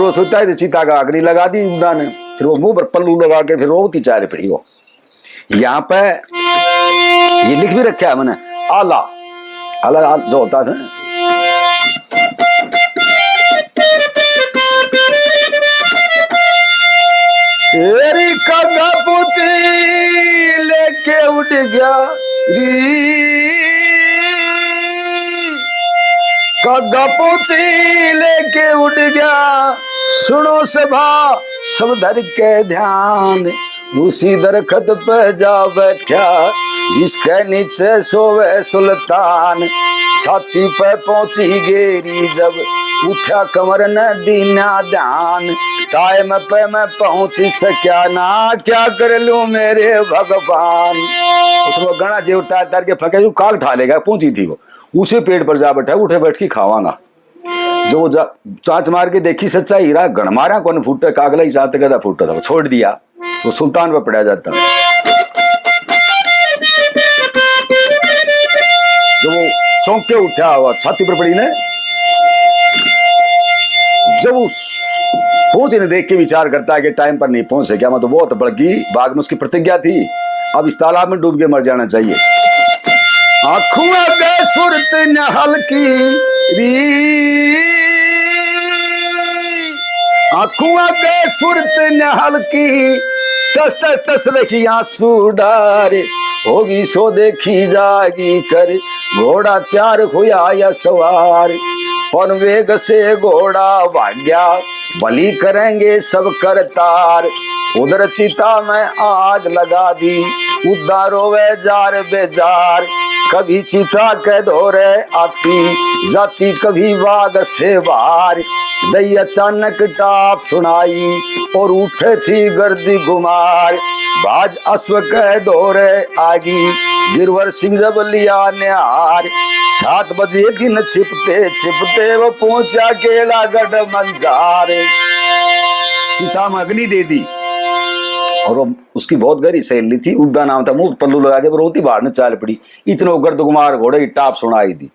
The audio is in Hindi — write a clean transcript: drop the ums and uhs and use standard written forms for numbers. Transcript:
वो सोचता है चीता का अग्नि लगा दी उदान, फिर वो मुंह पर पल्लू लगा के फिर रोती चाल पड़ी। वो यहाँ पे ये लिख भी रखा है मैंने, आला आला जो होता था तेरी कगा पूछी लेके उड़ गया कगा पूछी लेके उड़ गया, सुनो सभा सब धर के ध्यान, उसी दरखत पे जा बैठा जिसके नीचे सोवे सुल्तान, छाती पे पहुंची गेरी जब उठा कमर न दीना ध्यान, टाइम पे मैं पहुंची सक्या ना क्या कर लूं मेरे भगवान। उसको गणा जे उतार तार के फके जो काल ठा लेगा, पहुंची थी वो उसे पेड़ पर जा बैठा, उठे बैठ के खावांगा। जो चांच मार के देखी सच्चा हीरा गणमारा कौन फूटे, कागला ही चाहते गदा फूटा था, वो छोड़ दिया तो सुल्तान पर पड़ा जाता। जो वो चौंक के उठा हुआ छाती पर पड़ी ने, जब उस पहुंचे देख के विचार करता है कि टाइम पर नहीं पहुंचे क्या, मतलब बहुत बड़की बाग में उसकी प्रतिज्ञा थी, अब इस तालाब में डूब के मर जाना चाहिए। आंखों गए सुरत न हल्की री, आंखों गए सुरत न हल्की, तस तस तस देखी आंसू डारे, होगी सो देखी जागी कर, घोड़ा त्यार हुआ या सवार, पन वेग से घोड़ा भाग्या, बलि करेंगे सब करतार, उधर चिता में आग लगा दी, उदारो वे जार बेजार, कभी चिता के दौरे आती जाती, कभी बाग से बाहर, दई अचानक टाप सुनाई और उठे थी गर्दी गुमार, बाज अश्व के दौरे आगी, गिरवर सिंह जब लिया निहार, 7 बजे दिन छिपते छिपते वो पहुंचा केलागढ़ मंजार, सीता में अग्नि दे दी और वो उसकी बहुत गहरी सहेली थी, उद्दा नाम था, मुंह पल्लू लगा के वो रोती बाहर ने चाल पड़ी, इतने गर्द गुमार घोड़े की टाप सुनाई दी।